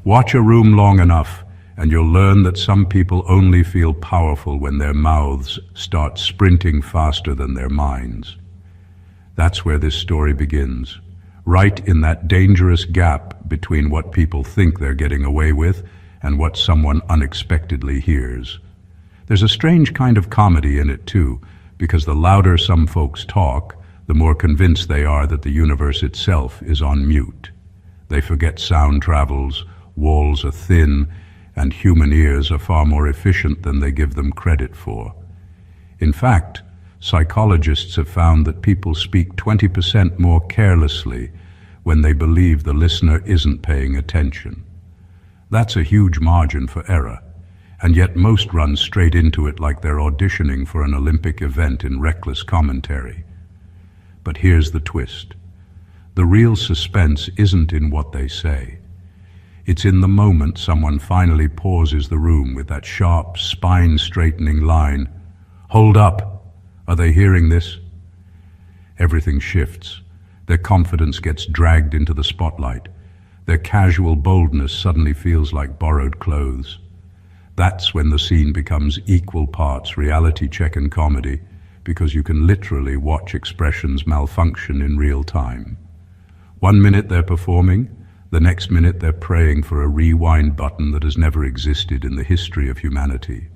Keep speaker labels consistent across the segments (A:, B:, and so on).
A: Watch a room long enough, and you'll learn that some people only feel powerful when their mouths start sprinting faster than their minds. That's where this story begins, right in that dangerous gap between what people think they're getting away with and what someone unexpectedly hears. There's a strange kind of comedy in it too, because the louder some folks talk, the more convinced they are that the universe itself is on mute. They forget sound travels, walls are thin, and human ears are far more efficient than they give them credit for. In fact, psychologists have found that people speak 20% more carelessly when they believe the listener isn't paying attention. That's a huge margin for error, and yet most run straight into it like they're auditioning for an Olympic event in reckless commentary. But here's the twist. The real suspense isn't in what they say. It's in the moment someone finally pauses the room with that sharp, spine-straightening line, "Hold up! Are they hearing this?" Everything shifts. Their confidence gets dragged into the spotlight. Their casual boldness suddenly feels like borrowed clothes. That's when the scene becomes equal parts reality check and comedy, because you can literally watch expressions malfunction in real time. 1 minute they're performing, the next minute they're praying for a rewind button that has never existed in the history of humanity.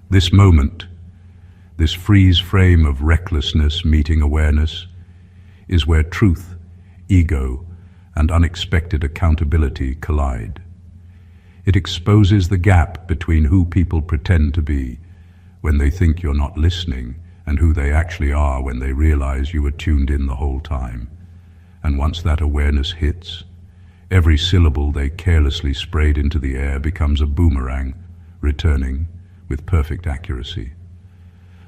A: This moment, this freeze frame of recklessness meeting awareness, is where truth, ego, and unexpected accountability collide. It exposes the gap between who people pretend to be when they think you're not listening and who they actually are when they realize you were tuned in the whole time. And once that awareness hits, every syllable they carelessly sprayed into the air becomes a boomerang, returning with perfect accuracy.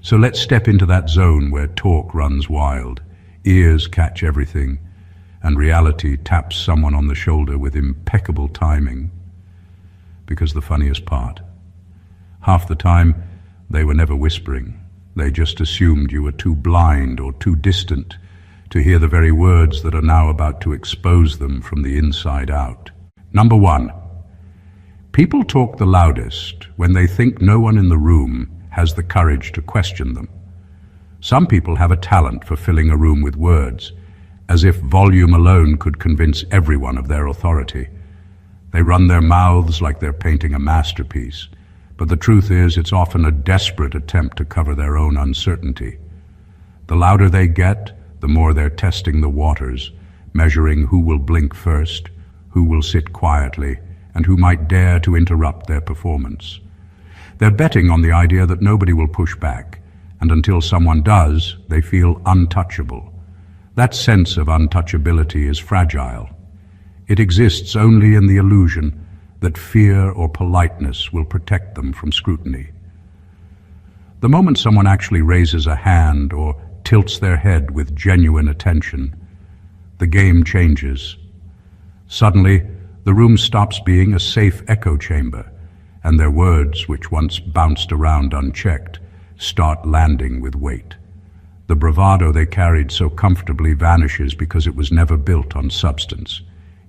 A: So let's step into that zone where talk runs wild, ears catch everything, and reality taps someone on the shoulder with impeccable timing. Because the funniest part, half the time they were never whispering. They just assumed you were too blind or too distant to hear the very words that are now about to expose them from the inside out. Number 1, people talk the loudest when they think no one in the room has the courage to question them. Some people have a talent for filling a room with words, as if volume alone could convince everyone of their authority. They run their mouths like they're painting a masterpiece, but the truth is it's often a desperate attempt to cover their own uncertainty. The louder they get, the more they're testing the waters, measuring who will blink first, who will sit quietly, and who might dare to interrupt their performance. They're betting on the idea that nobody will push back, and until someone does, they feel untouchable. That sense of untouchability is fragile. It exists only in the illusion that fear or politeness will protect them from scrutiny. The moment someone actually raises a hand or tilts their head with genuine attention, the game changes. Suddenly, the room stops being a safe echo chamber, and their words, which once bounced around unchecked, start landing with weight. The bravado they carried so comfortably vanishes because it was never built on substance.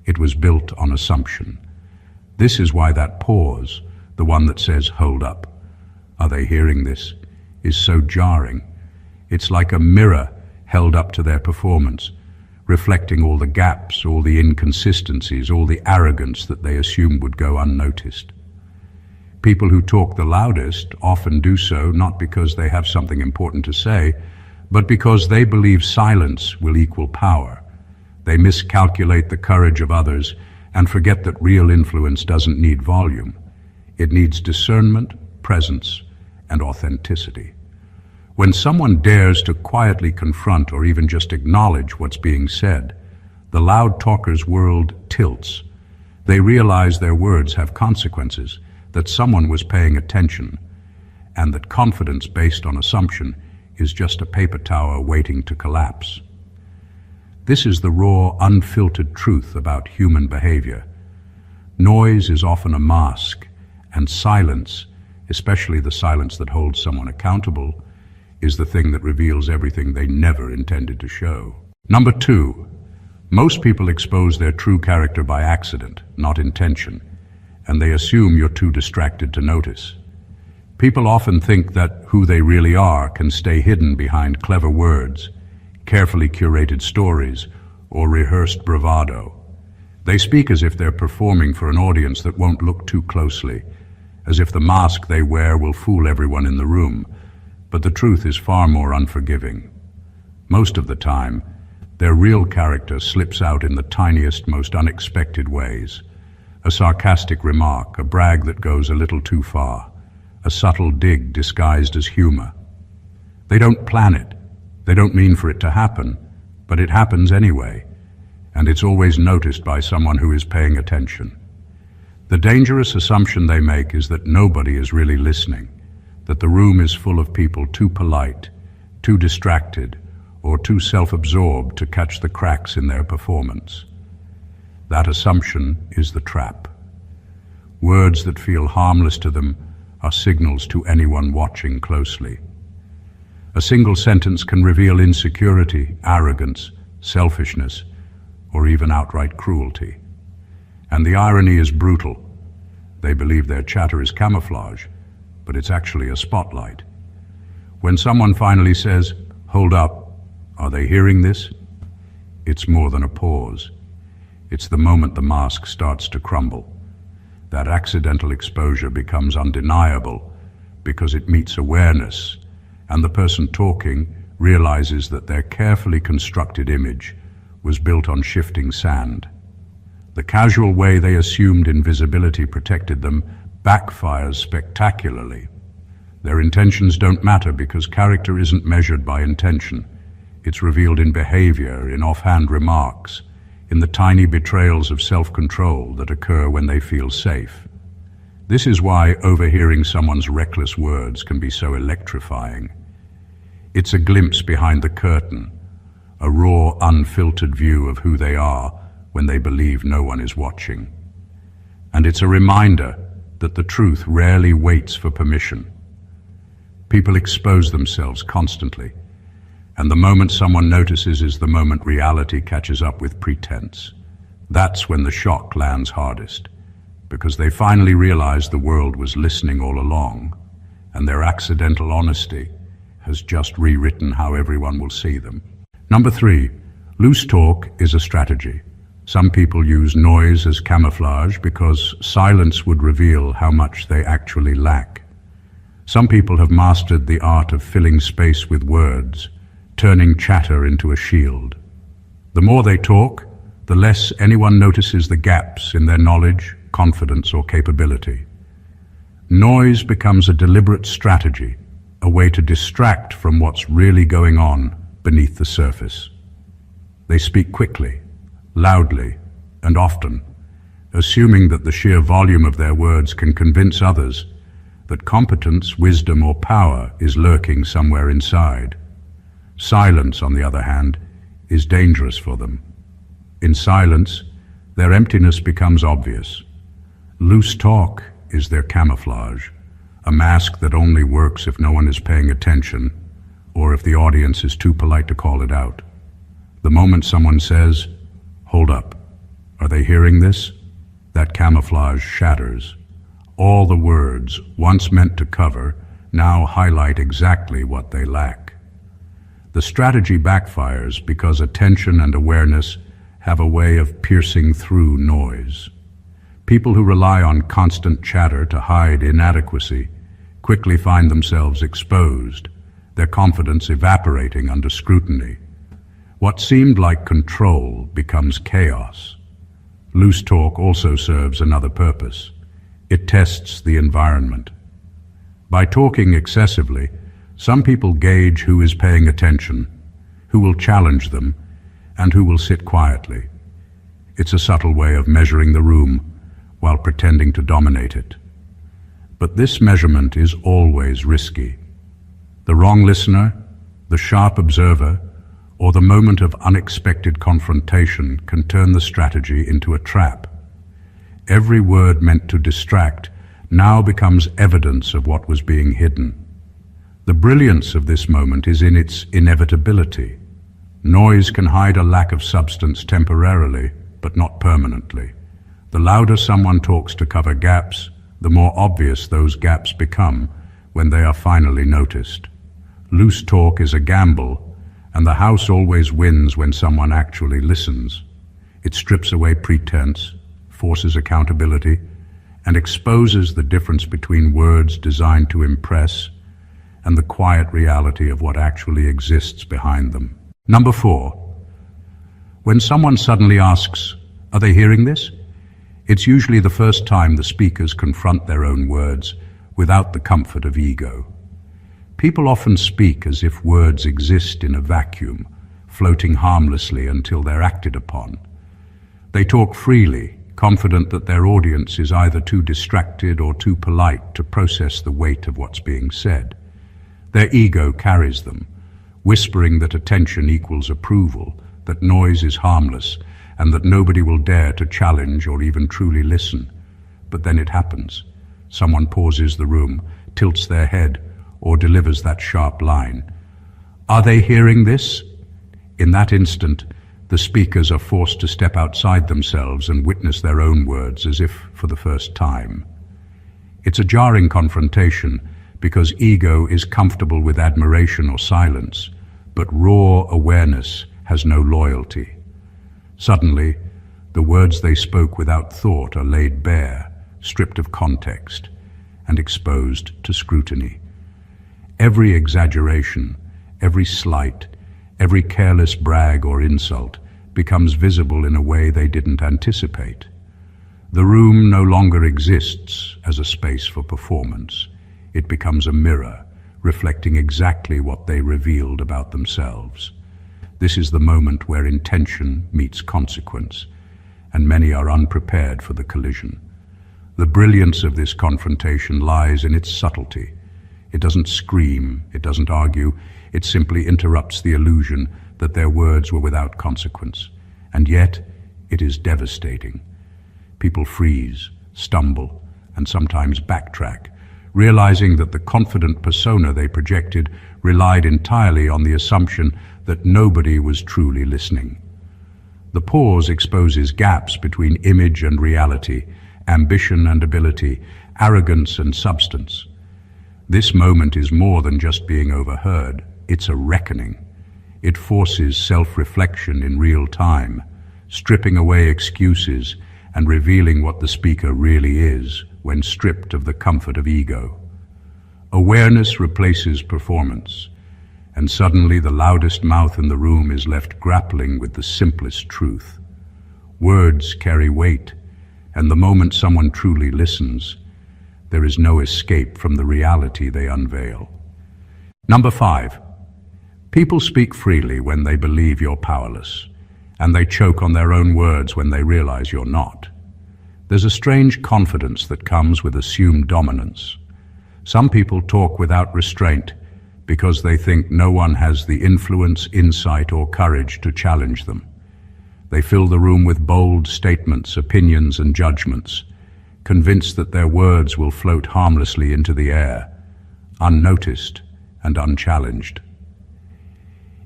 A: It was built on assumption. This is why that pause, the one that says, "Hold up, are they hearing this?" is so jarring. It's like a mirror held up to their performance, reflecting all the gaps, all the inconsistencies, all the arrogance that they assumed would go unnoticed. People who talk the loudest often do so not because they have something important to say, but because they believe silence will equal power. They miscalculate the courage of others and forget that real influence doesn't need volume. It needs discernment, presence, and authenticity. When someone dares to quietly confront or even just acknowledge what's being said, the loud talker's world tilts. They realize their words have consequences, that someone was paying attention, and that confidence based on assumption is just a paper tower waiting to collapse. This is the raw, unfiltered truth about human behavior. Noise is often a mask, and silence, especially the silence that holds someone accountable, is the thing that reveals everything they never intended to show. Number 2, Most people expose their true character by accident, not intention, and they assume you're too distracted to notice. People often think that who they really are can stay hidden behind clever words, carefully curated stories, or rehearsed bravado. They speak as if they're performing for an audience that won't look too closely, as if the mask they wear will fool everyone in the room. But the truth is far more unforgiving. Most of the time, their real character slips out in the tiniest, most unexpected ways. A sarcastic remark, a brag that goes a little too far, a subtle dig disguised as humor. They don't plan it. They don't mean for it to happen, but it happens anyway, and it's always noticed by someone who is paying attention. The dangerous assumption they make is that nobody is really listening, that the room is full of people too polite, too distracted, or too self-absorbed to catch the cracks in their performance. That assumption is the trap. Words that feel harmless to them are signals to anyone watching closely. A single sentence can reveal insecurity, arrogance, selfishness, or even outright cruelty. And the irony is brutal. They believe their chatter is camouflage, but it's actually a spotlight. When someone finally says, "Hold up, are they hearing this?" It's more than a pause. It's the moment the mask starts to crumble. That accidental exposure becomes undeniable because it meets awareness, and the person talking realizes that their carefully constructed image was built on shifting sand. The casual way they assumed invisibility protected them backfires spectacularly. Their intentions don't matter because character isn't measured by intention. It's revealed in behavior, in offhand remarks, in the tiny betrayals of self-control that occur when they feel safe. This is why overhearing someone's reckless words can be so electrifying. It's a glimpse behind the curtain, a raw, unfiltered view of who they are when they believe no one is watching. And it's a reminder that the truth rarely waits for permission. People expose themselves constantly, and the moment someone notices is the moment reality catches up with pretense. That's when the shock lands hardest, because they finally realize the world was listening all along, and their accidental honesty has just rewritten how everyone will see them. Number 3, loose talk is a strategy. Some people use noise as camouflage because silence would reveal how much they actually lack. Some people have mastered the art of filling space with words, turning chatter into a shield. The more they talk, the less anyone notices the gaps in their knowledge, confidence, or capability. Noise becomes a deliberate strategy, a way to distract from what's really going on beneath the surface. They speak quickly, loudly, and often, assuming that the sheer volume of their words can convince others that competence, wisdom, or power is lurking somewhere inside. Silence, on the other hand, is dangerous for them. In silence, their emptiness becomes obvious. Loose talk is their camouflage, a mask that only works if no one is paying attention or if the audience is too polite to call it out. The moment someone says, "Hold up, are they hearing this?" that camouflage shatters. All the words, once meant to cover, now highlight exactly what they lack. The strategy backfires because attention and awareness have a way of piercing through noise. People who rely on constant chatter to hide inadequacy quickly find themselves exposed, their confidence evaporating under scrutiny. What seemed like control becomes chaos. Loose talk also serves another purpose. It tests the environment. By talking excessively, some people gauge who is paying attention, who will challenge them, and who will sit quietly. It's a subtle way of measuring the room while pretending to dominate it. But this measurement is always risky. The wrong listener, the sharp observer, or the moment of unexpected confrontation can turn the strategy into a trap. Every word meant to distract now becomes evidence of what was being hidden. The brilliance of this moment is in its inevitability. Noise can hide a lack of substance temporarily, but not permanently. The louder someone talks to cover gaps, the more obvious those gaps become when they are finally noticed. Loose talk is a gamble, and the house always wins when someone actually listens. It strips away pretense, forces accountability, and exposes the difference between words designed to impress and the quiet reality of what actually exists behind them. Number 4. When someone suddenly asks, "Are they hearing this?" It's usually the first time the speakers confront their own words without the comfort of ego. People often speak as if words exist in a vacuum, floating harmlessly until they're acted upon. They talk freely, confident that their audience is either too distracted or too polite to process the weight of what's being said. Their ego carries them, whispering that attention equals approval, that noise is harmless, and that nobody will dare to challenge or even truly listen. But then it happens. Someone pauses the room, tilts their head, or delivers that sharp line. "Are they hearing this?" In that instant, the speakers are forced to step outside themselves and witness their own words as if for the first time. It's a jarring confrontation because ego is comfortable with admiration or silence, but raw awareness has no loyalty. Suddenly, the words they spoke without thought are laid bare, stripped of context, and exposed to scrutiny. Every exaggeration, every slight, every careless brag or insult becomes visible in a way they didn't anticipate. The room no longer exists as a space for performance. It becomes a mirror, reflecting exactly what they revealed about themselves. This is the moment where intention meets consequence, and many are unprepared for the collision. The brilliance of this confrontation lies in its subtlety. It doesn't scream, it doesn't argue, it simply interrupts the illusion that their words were without consequence. And yet, it is devastating. People freeze, stumble, and sometimes backtrack, realizing that the confident persona they projected relied entirely on the assumption that nobody was truly listening. The pause exposes gaps between image and reality, ambition and ability, arrogance and substance. This moment is more than just being overheard. It's a reckoning. It forces self-reflection in real time, stripping away excuses and revealing what the speaker really is when stripped of the comfort of ego. Awareness replaces performance, and suddenly the loudest mouth in the room is left grappling with the simplest truth. Words carry weight, and the moment someone truly listens, there is no escape from the reality they unveil. Number 5. People speak freely when they believe you're powerless, and they choke on their own words when they realize you're not. There's a strange confidence that comes with assumed dominance. Some people talk without restraint because they think no one has the influence, insight, or courage to challenge them. They fill the room with bold statements, opinions, and judgments, convinced that their words will float harmlessly into the air, unnoticed and unchallenged.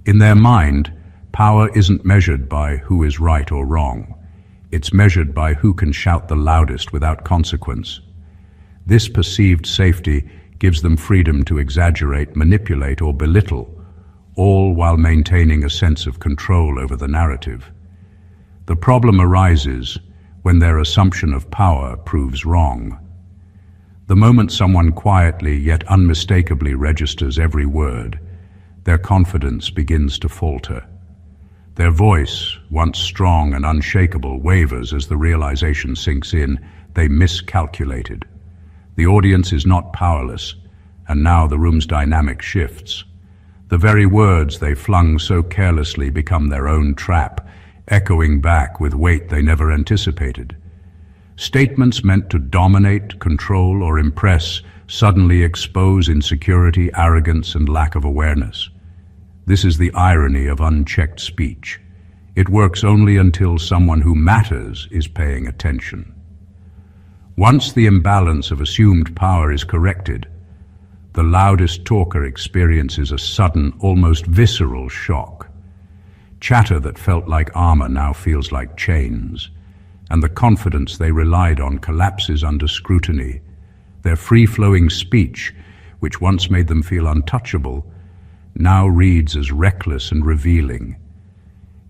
A: In their mind, power isn't measured by who is right or wrong. It's measured by who can shout the loudest without consequence. This perceived safety gives them freedom to exaggerate, manipulate, or belittle, all while maintaining a sense of control over the narrative. The problem arises when their assumption of power proves wrong. The moment someone quietly yet unmistakably registers every word, their confidence begins to falter. Their voice, once strong and unshakable, wavers as the realization sinks in they miscalculated. The audience is not powerless, and now the room's dynamic shifts. The very words they flung so carelessly become their own trap, echoing back with weight they never anticipated. Statements meant to dominate, control, or impress suddenly expose insecurity, arrogance, and lack of awareness. This is the irony of unchecked speech. It works only until someone who matters is paying attention. Once the imbalance of assumed power is corrected, the loudest talker experiences a sudden, almost visceral shock. Chatter that felt like armor now feels like chains, and the confidence they relied on collapses under scrutiny. Their free-flowing speech, which once made them feel untouchable, now reads as reckless and revealing.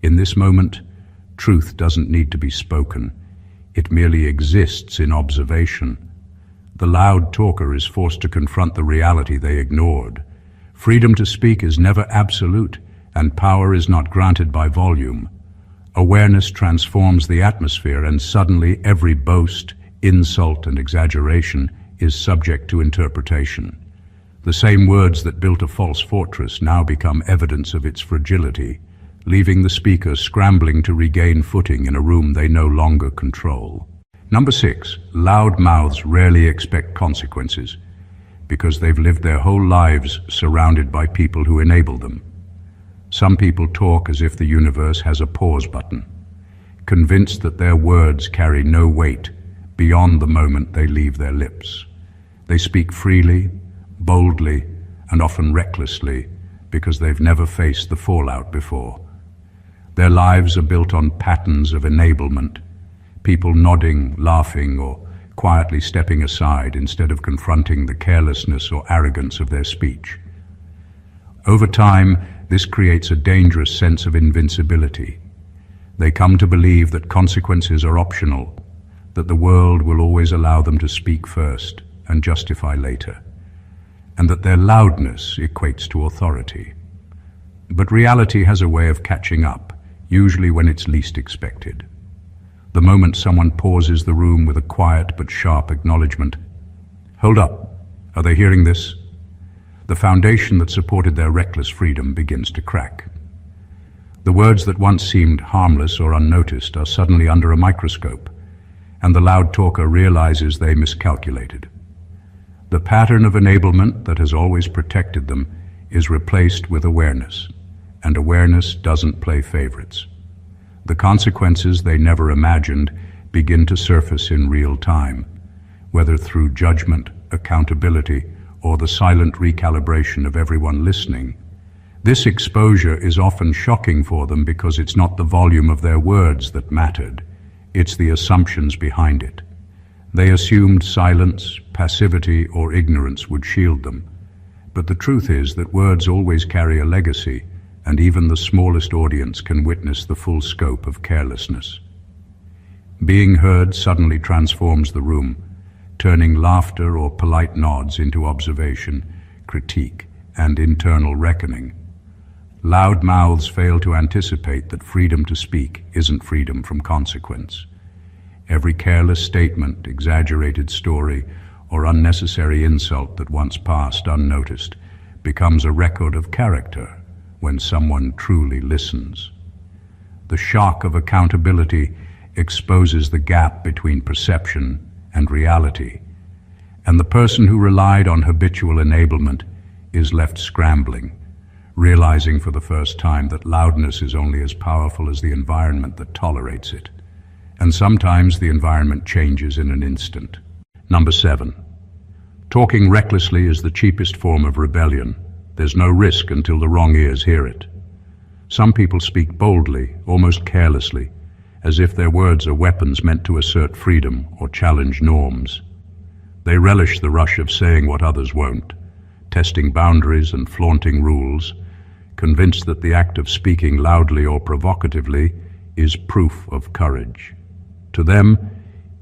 A: In this moment, truth doesn't need to be spoken. It merely exists in observation. The loud talker is forced to confront the reality they ignored. Freedom to speak is never absolute, and power is not granted by volume. Awareness transforms the atmosphere, and suddenly every boast, insult, and exaggeration is subject to interpretation. The same words that built a false fortress now become evidence of its fragility, leaving the speaker scrambling to regain footing in a room they no longer control. Number 6, loud mouths rarely expect consequences because they've lived their whole lives surrounded by people who enable them. Some people talk as if the universe has a pause button, convinced that their words carry no weight beyond the moment they leave their lips. They speak freely, boldly, and often recklessly because they've never faced the fallout before. Their lives are built on patterns of enablement, people nodding, laughing, or quietly stepping aside instead of confronting the carelessness or arrogance of their speech. Over time, this creates a dangerous sense of invincibility. They come to believe that consequences are optional, that the world will always allow them to speak first and justify later, and that their loudness equates to authority. But reality has a way of catching up, usually when it's least expected. The moment someone pauses the room with a quiet but sharp acknowledgement, "Hold up, are they hearing this?" The foundation that supported their reckless freedom begins to crack. The words that once seemed harmless or unnoticed are suddenly under a microscope, and the loud talker realizes they miscalculated. The pattern of enablement that has always protected them is replaced with awareness, and awareness doesn't play favorites. The consequences they never imagined begin to surface in real time, whether through judgment, accountability, or the silent recalibration of everyone listening. This exposure is often shocking for them because it's not the volume of their words that mattered, it's the assumptions behind it. They assumed silence, passivity, or ignorance would shield them. But the truth is that words always carry a legacy, and even the smallest audience can witness the full scope of carelessness. Being heard suddenly transforms the room, turning laughter or polite nods into observation, critique, and internal reckoning. Loud mouths fail to anticipate that freedom to speak isn't freedom from consequence. Every careless statement, exaggerated story, or unnecessary insult that once passed unnoticed becomes a record of character when someone truly listens. The shock of accountability exposes the gap between perception and reality, and the person who relied on habitual enablement is left scrambling, realizing for the first time that loudness is only as powerful as the environment that tolerates it, and sometimes the environment changes in an instant. Number 7. Talking recklessly is the cheapest form of rebellion. There's no risk until the wrong ears hear it. Some people speak boldly, almost carelessly, as if their words are weapons meant to assert freedom or challenge norms. They relish the rush of saying what others won't, testing boundaries and flaunting rules, convinced that the act of speaking loudly or provocatively is proof of courage. To them,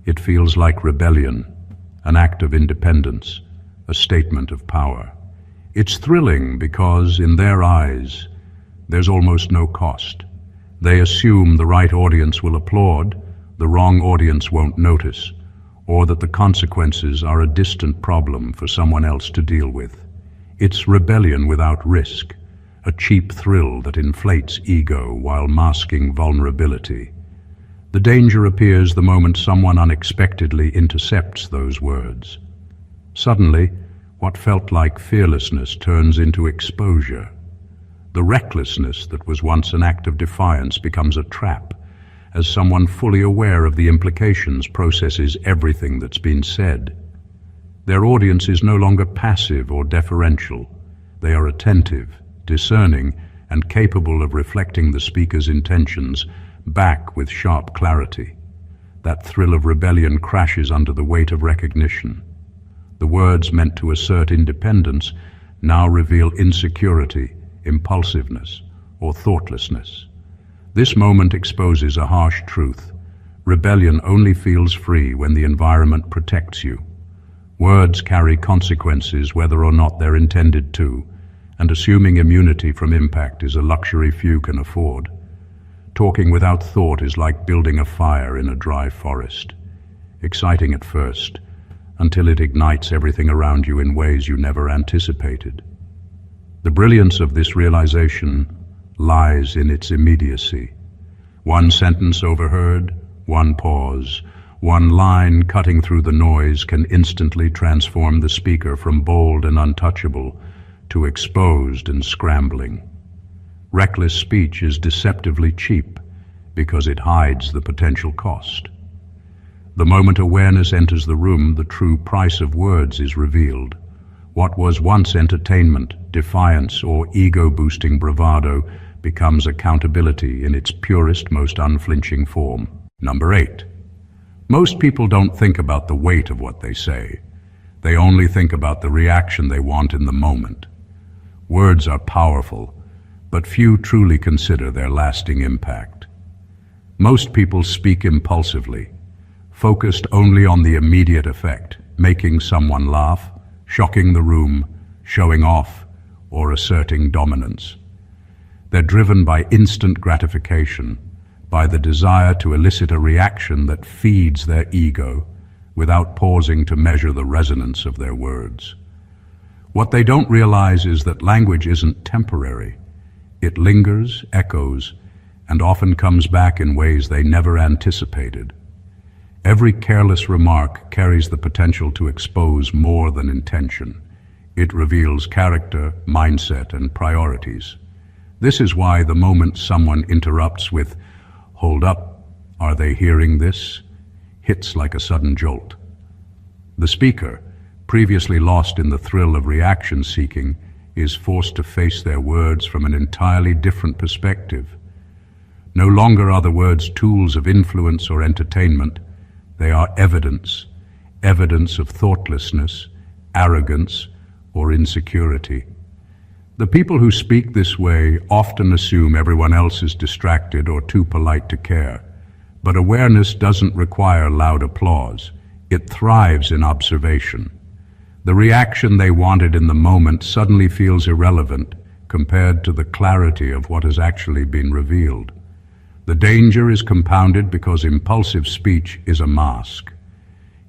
A: it feels like rebellion, an act of independence, a statement of power. It's thrilling because, in their eyes, there's almost no cost. They assume the right audience will applaud, the wrong audience won't notice, or that the consequences are a distant problem for someone else to deal with. It's rebellion without risk, a cheap thrill that inflates ego while masking vulnerability. The danger appears the moment someone unexpectedly intercepts those words. Suddenly, what felt like fearlessness turns into exposure. The recklessness that was once an act of defiance becomes a trap, as someone fully aware of the implications processes everything that's been said. Their audience is no longer passive or deferential. They are attentive, discerning, and capable of reflecting the speaker's intentions back with sharp clarity. That thrill of rebellion crashes under the weight of recognition. The words meant to assert independence now reveal insecurity, impulsiveness, or thoughtlessness. This moment exposes a harsh truth. Rebellion only feels free when the environment protects you. Words carry consequences whether or not they're intended to, and assuming immunity from impact is a luxury few can afford. Talking without thought is like building a fire in a dry forest. Exciting at first, until it ignites everything around you in ways you never anticipated. The brilliance of this realization lies in its immediacy. One sentence overheard, one pause, one line cutting through the noise can instantly transform the speaker from bold and untouchable to exposed and scrambling. Reckless speech is deceptively cheap because it hides the potential cost. The moment awareness enters the room, the true price of words is revealed. What was once entertainment, defiance, or ego-boosting bravado becomes accountability in its purest, most unflinching form. Number 8. Most people don't think about the weight of what they say. They only think about the reaction they want in the moment. Words are powerful, but few truly consider their lasting impact. Most people speak impulsively, focused only on the immediate effect, making someone laugh, shocking the room, showing off, or asserting dominance. They're driven by instant gratification, by the desire to elicit a reaction that feeds their ego without pausing to measure the resonance of their words. What they don't realize is that language isn't temporary. It lingers, echoes, and often comes back in ways they never anticipated. Every careless remark carries the potential to expose more than intention. It reveals character, mindset, and priorities. This is why the moment someone interrupts with, "Hold up, are they hearing this?" hits like a sudden jolt. The speaker, previously lost in the thrill of reaction seeking, is forced to face their words from an entirely different perspective. No longer are the words tools of influence or entertainment. They are evidence of thoughtlessness, arrogance, or insecurity. The people who speak this way often assume everyone else is distracted or too polite to care. But awareness doesn't require loud applause. It thrives in observation. The reaction they wanted in the moment suddenly feels irrelevant compared to the clarity of what has actually been revealed. The danger is compounded because impulsive speech is a mask.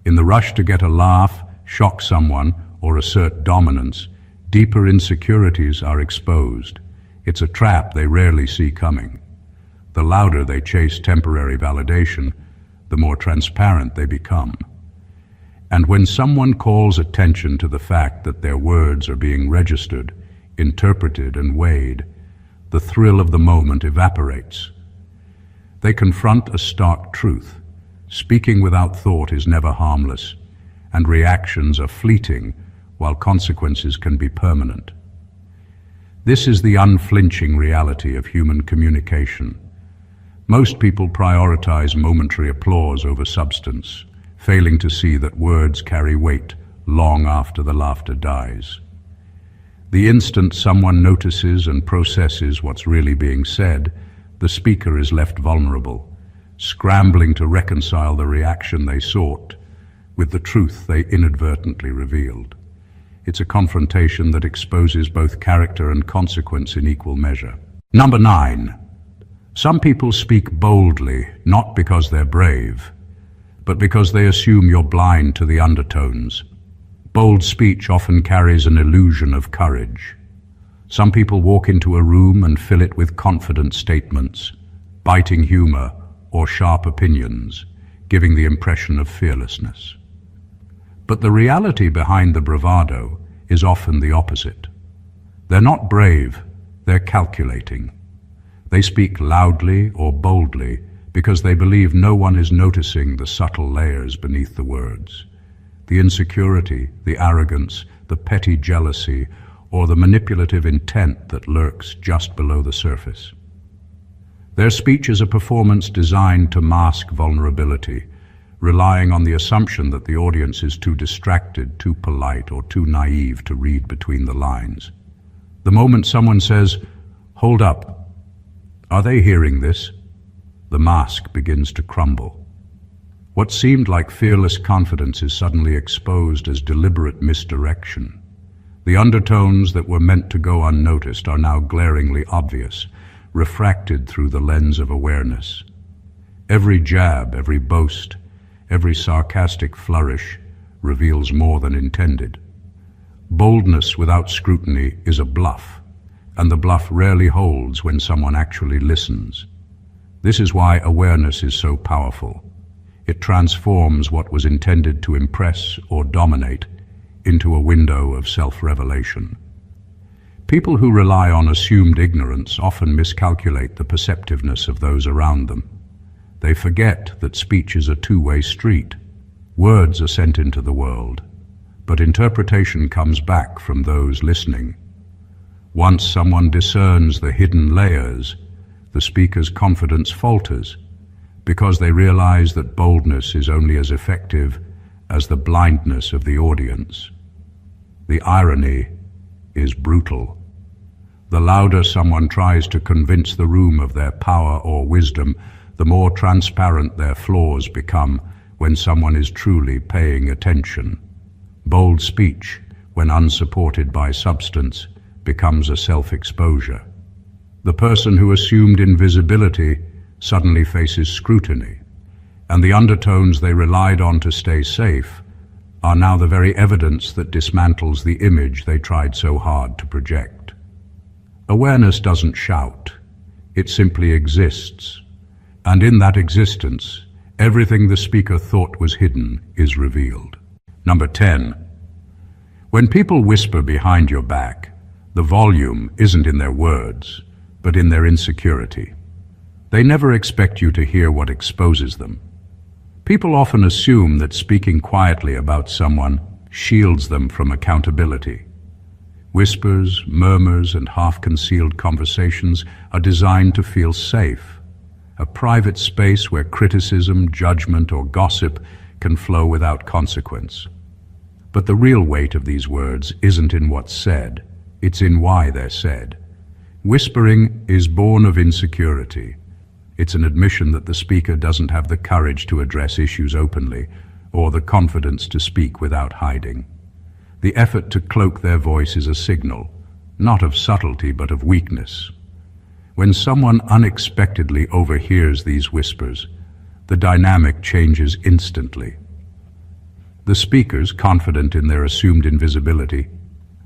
A: In the rush to get a laugh, shock someone, or assert dominance, deeper insecurities are exposed. It's a trap they rarely see coming. The louder they chase temporary validation, the more transparent they become. And when someone calls attention to the fact that their words are being registered, interpreted, and weighed, the thrill of the moment evaporates. They confront a stark truth. Speaking without thought is never harmless, and reactions are fleeting, while consequences can be permanent. This is the unflinching reality of human communication. Most people prioritize momentary applause over substance, failing to see that words carry weight long after the laughter dies. The instant someone notices and processes what's really being said, the speaker is left vulnerable, scrambling to reconcile the reaction they sought with the truth they inadvertently revealed. It's a confrontation that exposes both character and consequence in equal measure. Number 9. Some people speak boldly, not because they're brave, but because they assume you're blind to the undertones. Bold speech often carries an illusion of courage. Some people walk into a room and fill it with confident statements, biting humor, or sharp opinions, giving the impression of fearlessness. But the reality behind the bravado is often the opposite. They're not brave, they're calculating. They speak loudly or boldly because they believe no one is noticing the subtle layers beneath the words. The insecurity, the arrogance, the petty jealousy, or the manipulative intent that lurks just below the surface. Their speech is a performance designed to mask vulnerability, relying on the assumption that the audience is too distracted, too polite, or too naive to read between the lines. The moment someone says, "Hold up, are they hearing this?" the mask begins to crumble. What seemed like fearless confidence is suddenly exposed as deliberate misdirection. The undertones that were meant to go unnoticed are now glaringly obvious, refracted through the lens of awareness. Every jab, every boast, every sarcastic flourish reveals more than intended. Boldness without scrutiny is a bluff, and the bluff rarely holds when someone actually listens. This is why awareness is so powerful. It transforms what was intended to impress or dominate into a window of self-revelation. People who rely on assumed ignorance often miscalculate the perceptiveness of those around them. They forget that speech is a two-way street. Words are sent into the world, but interpretation comes back from those listening. Once someone discerns the hidden layers, the speaker's confidence falters, because they realize that boldness is only as effective as the blindness of the audience. The irony is brutal. The louder someone tries to convince the room of their power or wisdom, the more transparent their flaws become when someone is truly paying attention. Bold speech, when unsupported by substance, becomes a self-exposure. The person who assumed invisibility suddenly faces scrutiny, and the undertones they relied on to stay safe are now the very evidence that dismantles the image they tried so hard to project. Awareness doesn't shout, it simply exists, and in that existence, everything the speaker thought was hidden is revealed. Number 10. When people whisper behind your back, the volume isn't in their words, but in their insecurity. They never expect you to hear what exposes them. People often assume that speaking quietly about someone shields them from accountability. Whispers, murmurs, and half-concealed conversations are designed to feel safe, a private space where criticism, judgment, or gossip can flow without consequence. But the real weight of these words isn't in what's said, it's in why they're said. Whispering is born of insecurity. It's an admission that the speaker doesn't have the courage to address issues openly, or the confidence to speak without hiding. The effort to cloak their voice is a signal, not of subtlety but of weakness. When someone unexpectedly overhears these whispers, the dynamic changes instantly. The speakers, confident in their assumed invisibility,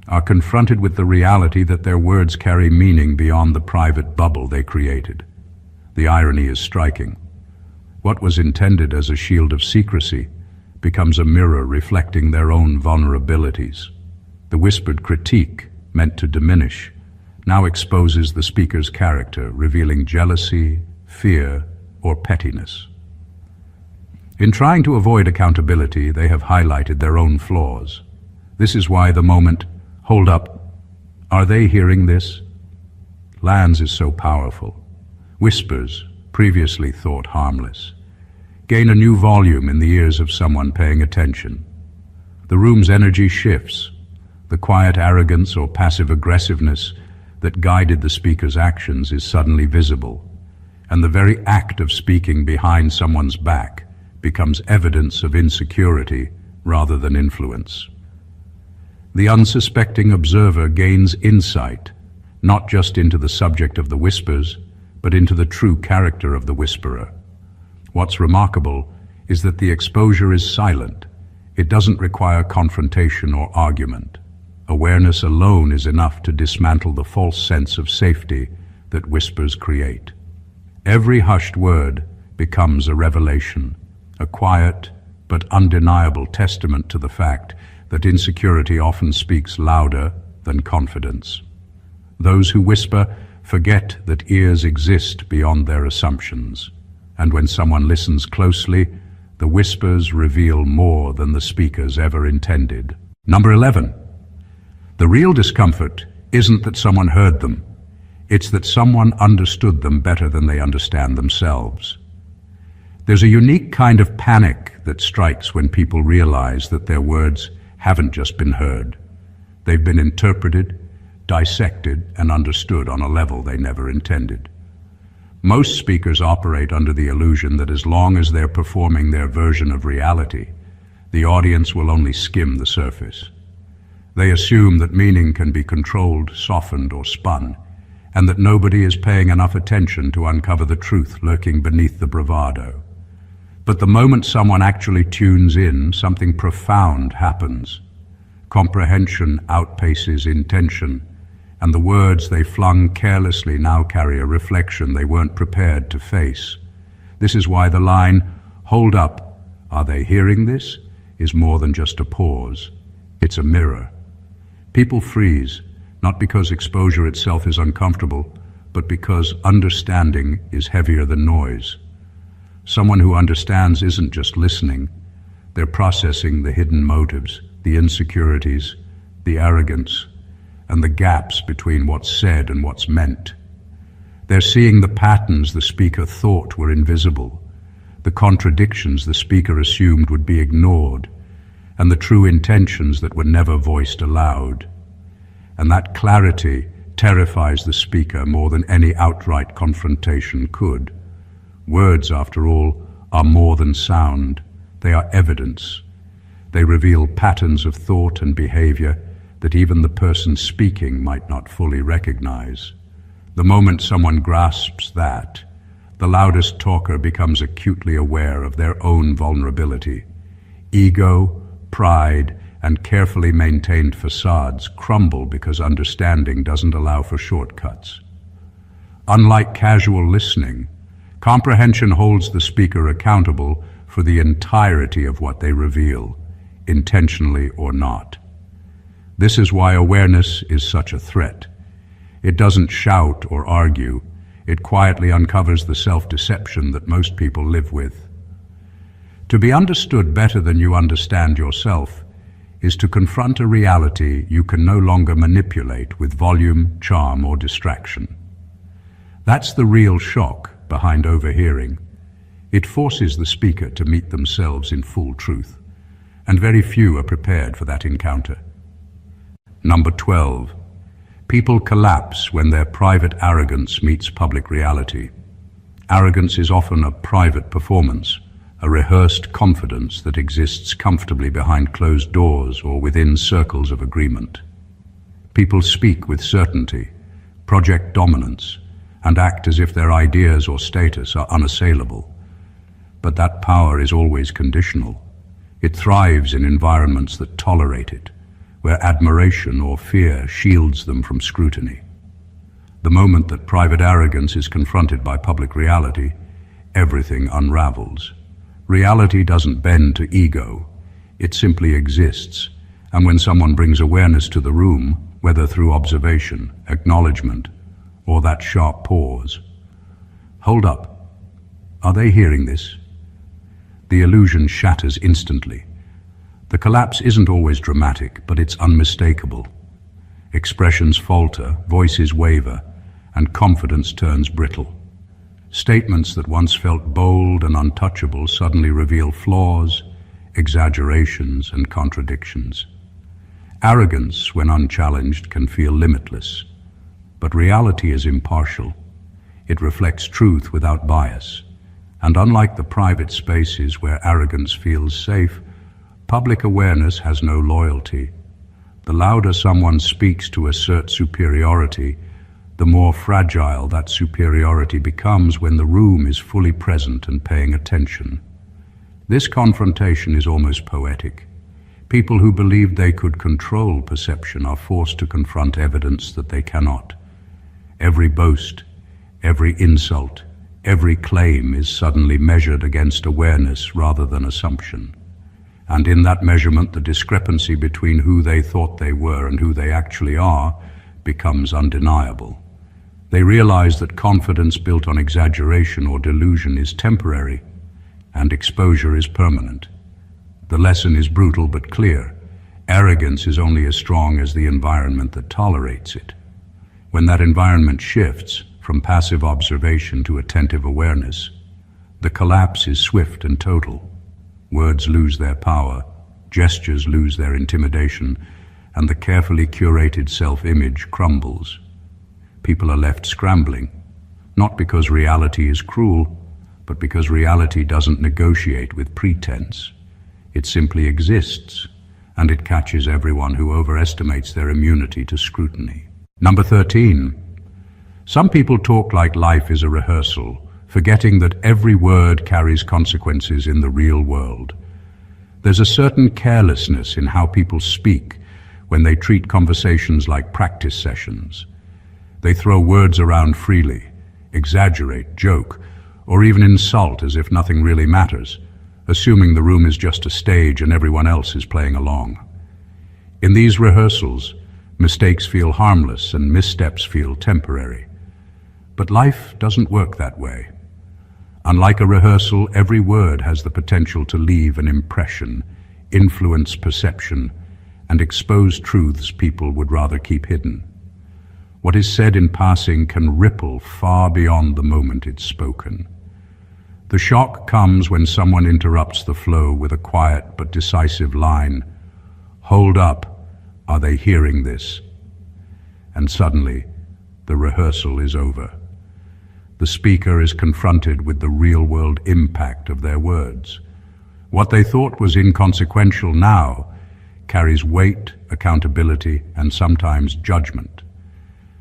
A: are confronted with the reality that their words carry meaning beyond the private bubble they created. The irony is striking. What was intended as a shield of secrecy becomes a mirror reflecting their own vulnerabilities. The whispered critique, meant to diminish, now exposes the speaker's character, revealing jealousy, fear, or pettiness. In trying to avoid accountability, they have highlighted their own flaws. This is why the moment, "Hold up, are they hearing this?" lands is so powerful. Whispers, previously thought harmless, gain a new volume in the ears of someone paying attention. The room's energy shifts. The quiet arrogance or passive aggressiveness that guided the speaker's actions is suddenly visible, and the very act of speaking behind someone's back becomes evidence of insecurity rather than influence. The unsuspecting observer gains insight, not just into the subject of the whispers, but into the true character of the whisperer. What's remarkable is that the exposure is silent. It doesn't require confrontation or argument. Awareness alone is enough to dismantle the false sense of safety that whispers create. Every hushed word becomes a revelation, a quiet but undeniable testament to the fact that insecurity often speaks louder than confidence. Those who whisper forget that ears exist beyond their assumptions, and when someone listens closely, the whispers reveal more than the speakers ever intended. Number 11. The real discomfort isn't that someone heard them. It's that someone understood them better than they understand themselves. There's a unique kind of panic that strikes when people realize that their words haven't just been heard. They've been interpreted, dissected, and understood on a level they never intended. Most speakers operate under the illusion that as long as they're performing their version of reality, the audience will only skim the surface. They assume that meaning can be controlled, softened, or spun, and that nobody is paying enough attention to uncover the truth lurking beneath the bravado. But the moment someone actually tunes in, something profound happens. Comprehension outpaces intention, and the words they flung carelessly now carry a reflection they weren't prepared to face. This is why the line, "Hold up, are they hearing this?" is more than just a pause. It's a mirror. People freeze, not because exposure itself is uncomfortable, but because understanding is heavier than noise. Someone who understands isn't just listening, they're processing the hidden motives, the insecurities, the arrogance, and the gaps between what's said and what's meant. They're seeing the patterns the speaker thought were invisible, the contradictions the speaker assumed would be ignored, and the true intentions that were never voiced aloud. And that clarity terrifies the speaker more than any outright confrontation could. Words, after all, are more than sound. They are evidence. They reveal patterns of thought and behavior that even the person speaking might not fully recognize. The moment someone grasps that, the loudest talker becomes acutely aware of their own vulnerability. Ego, pride, and carefully maintained facades crumble because understanding doesn't allow for shortcuts. Unlike casual listening, comprehension holds the speaker accountable for the entirety of what they reveal, intentionally or not. This is why awareness is such a threat. It doesn't shout or argue. It quietly uncovers the self-deception that most people live with. To be understood better than you understand yourself is to confront a reality you can no longer manipulate with volume, charm, or distraction. That's the real shock behind overhearing. It forces the speaker to meet themselves in full truth, and very few are prepared for that encounter. Number 12. People collapse when their private arrogance meets public reality. Arrogance is often a private performance, a rehearsed confidence that exists comfortably behind closed doors or within circles of agreement. People speak with certainty, project dominance, and act as if their ideas or status are unassailable. But that power is always conditional. It thrives in environments that tolerate it, where admiration or fear shields them from scrutiny. The moment that private arrogance is confronted by public reality, everything unravels. Reality doesn't bend to ego. It simply exists. And when someone brings awareness to the room, whether through observation, acknowledgement, or that sharp pause, "Hold up. Are they hearing this?" the illusion shatters instantly. The collapse isn't always dramatic, but it's unmistakable. Expressions falter, voices waver, and confidence turns brittle. Statements that once felt bold and untouchable suddenly reveal flaws, exaggerations, and contradictions. Arrogance, when unchallenged, can feel limitless. But reality is impartial. It reflects truth without bias. And unlike the private spaces where arrogance feels safe, public awareness has no loyalty. The louder someone speaks to assert superiority, the more fragile that superiority becomes when the room is fully present and paying attention. This confrontation is almost poetic. People who believed they could control perception are forced to confront evidence that they cannot. Every boast, every insult, every claim is suddenly measured against awareness rather than assumption. And in that measurement, the discrepancy between who they thought they were and who they actually are becomes undeniable. They realize that confidence built on exaggeration or delusion is temporary, and exposure is permanent. The lesson is brutal but clear. Arrogance is only as strong as the environment that tolerates it. When that environment shifts from passive observation to attentive awareness, the collapse is swift and total. Words lose their power, gestures lose their intimidation, and the carefully curated self-image crumbles. People are left scrambling, not because reality is cruel, but because reality doesn't negotiate with pretense. It simply exists, and it catches everyone who overestimates their immunity to scrutiny. Number 13. Some people talk like life is a rehearsal, forgetting that every word carries consequences in the real world. There's a certain carelessness in how people speak when they treat conversations like practice sessions. They throw words around freely, exaggerate, joke, or even insult as if nothing really matters, assuming the room is just a stage and everyone else is playing along. In these rehearsals, mistakes feel harmless and missteps feel temporary. But life doesn't work that way. Unlike a rehearsal, every word has the potential to leave an impression, influence perception, and expose truths people would rather keep hidden. What is said in passing can ripple far beyond the moment it's spoken. The shock comes when someone interrupts the flow with a quiet but decisive line, "Hold up, are they hearing this?" And suddenly, the rehearsal is over. The speaker is confronted with the real-world impact of their words. What they thought was inconsequential now carries weight, accountability, and sometimes judgment.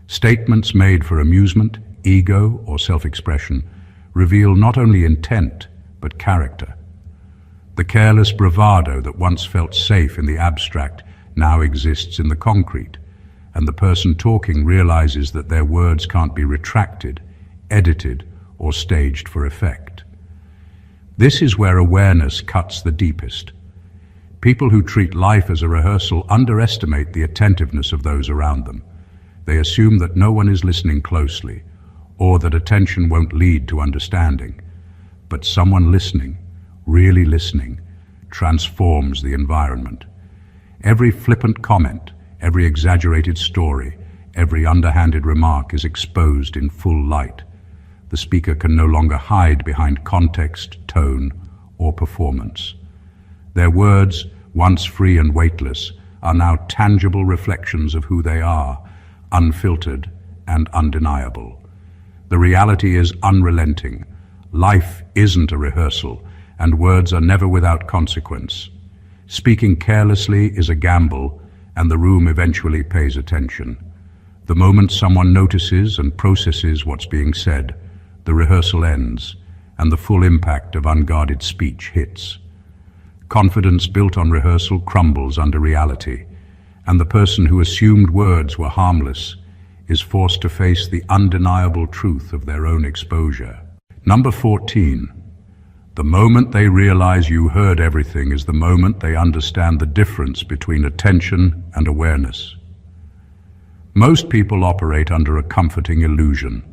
A: Statements made for amusement, ego, or self-expression reveal not only intent, but character. The careless bravado that once felt safe in the abstract now exists in the concrete, and the person talking realizes that their words can't be retracted, edited, or staged for effect. This is where awareness cuts the deepest. People who treat life as a rehearsal underestimate the attentiveness of those around them. They assume that no one is listening closely, or that attention won't lead to understanding. But someone listening, really listening, transforms the environment. Every flippant comment, every exaggerated story, every underhanded remark is exposed in full light. The speaker can no longer hide behind context, tone, or performance. Their words, once free and weightless, are now tangible reflections of who they are, unfiltered and undeniable. The reality is unrelenting. Life isn't a rehearsal, and words are never without consequence. Speaking carelessly is a gamble, and the room eventually pays attention. The moment someone notices and processes what's being said, the rehearsal ends, and the full impact of unguarded speech hits. Confidence built on rehearsal crumbles under reality, and the person who assumed words were harmless is forced to face the undeniable truth of their own exposure. Number 14. The moment they realize you heard everything is the moment they understand the difference between attention and awareness. Most people operate under a comforting illusion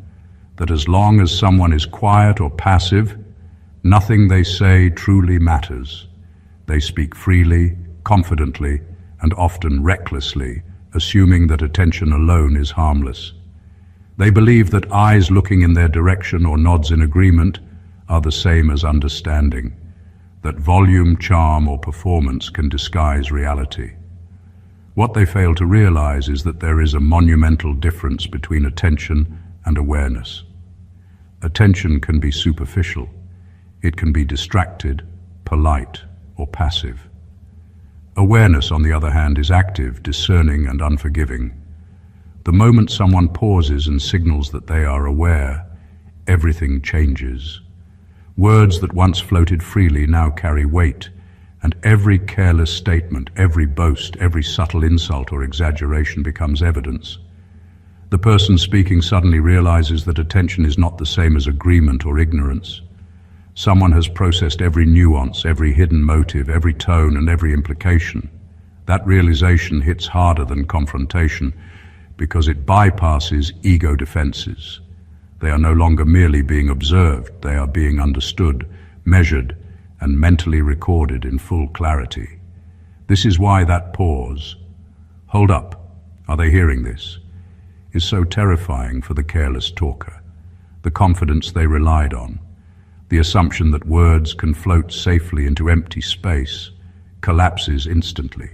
A: that as long as someone is quiet or passive, nothing they say truly matters. They speak freely, confidently, and often recklessly, assuming that attention alone is harmless. They believe that eyes looking in their direction or nods in agreement are the same as understanding, that volume, charm, or performance can disguise reality. What they fail to realize is that there is a monumental difference between attention and awareness. Attention can be superficial. It can be distracted, polite, or passive. Awareness, on the other hand, is active, discerning, and unforgiving. The moment someone pauses and signals that they are aware, everything changes. Words that once floated freely now carry weight, and every careless statement, every boast, every subtle insult or exaggeration becomes evidence. The person speaking suddenly realizes that attention is not the same as agreement or ignorance. Someone has processed every nuance, every hidden motive, every tone, and every implication. That realization hits harder than confrontation because it bypasses ego defenses. They are no longer merely being observed, they are being understood, measured, and mentally recorded in full clarity. This is why that pause, hold up, are they hearing this, is so terrifying for the careless talker. The confidence they relied on, the assumption that words can float safely into empty space, collapses instantly.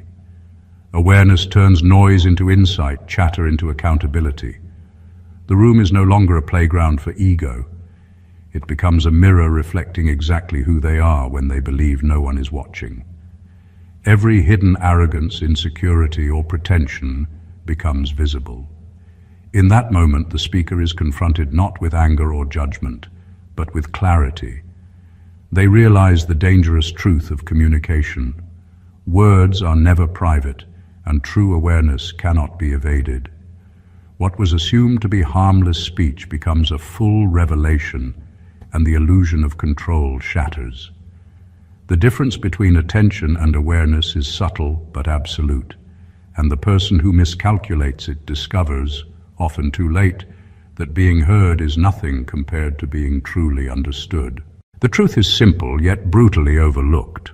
A: Awareness turns noise into insight, chatter into accountability. The room is no longer a playground for ego. It becomes a mirror reflecting exactly who they are when they believe no one is watching. Every hidden arrogance, insecurity, or pretension becomes visible. In that moment, the speaker is confronted not with anger or judgment, but with clarity. They realize the dangerous truth of communication. Words are never private, and true awareness cannot be evaded. What was assumed to be harmless speech becomes a full revelation, and the illusion of control shatters. The difference between attention and awareness is subtle but absolute, and the person who miscalculates it discovers, often too late, that being heard is nothing compared to being truly understood. The truth is simple, yet brutally overlooked.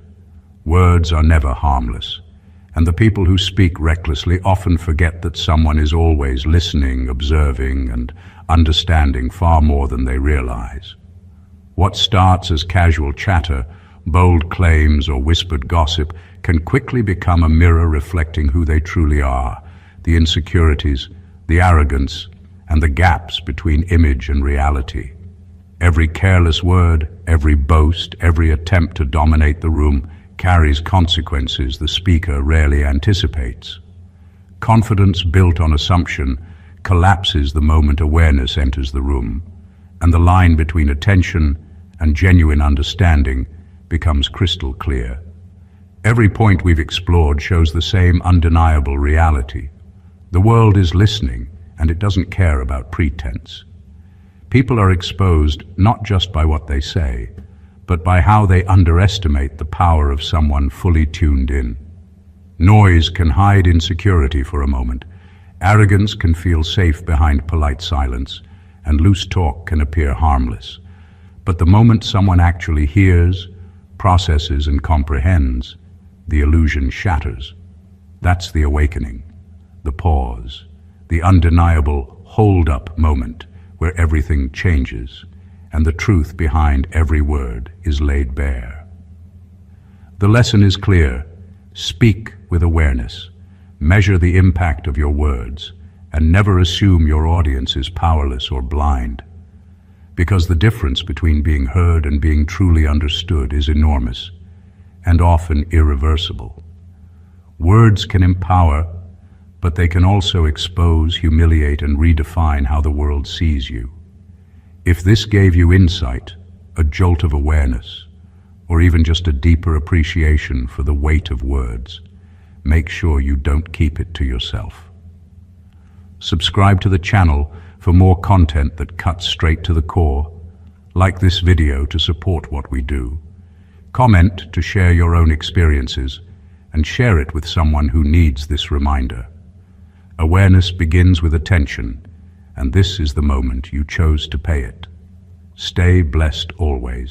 A: Words are never harmless, and the people who speak recklessly often forget that someone is always listening, observing, and understanding far more than they realize. What starts as casual chatter, bold claims, or whispered gossip can quickly become a mirror reflecting who they truly are, the insecurities, the arrogance, and the gaps between image and reality. Every careless word, every boast, every attempt to dominate the room carries consequences the speaker rarely anticipates. Confidence built on assumption collapses the moment awareness enters the room, and the line between attention and genuine understanding becomes crystal clear. Every point we've explored shows the same undeniable reality. The world is listening, and it doesn't care about pretense. People are exposed not just by what they say, but by how they underestimate the power of someone fully tuned in. Noise can hide insecurity for a moment. Arrogance can feel safe behind polite silence, and loose talk can appear harmless. But the moment someone actually hears, processes, and comprehends, the illusion shatters. That's the awakening, the pause, the undeniable hold-up moment where everything changes and the truth behind every word is laid bare. The lesson is clear. Speak with awareness. Measure the impact of your words, and never assume your audience is powerless or blind, because the difference between being heard and being truly understood is enormous and often irreversible. Words can empower, but they can also expose, humiliate, and redefine how the world sees you. If this gave you insight, a jolt of awareness, or even just a deeper appreciation for the weight of words, make sure you don't keep it to yourself. Subscribe to the channel for more content that cuts straight to the core. Like this video to support what we do. Comment to share your own experiences, and share it with someone who needs this reminder. Awareness begins with attention, and this is the moment you chose to pay it. Stay blessed always.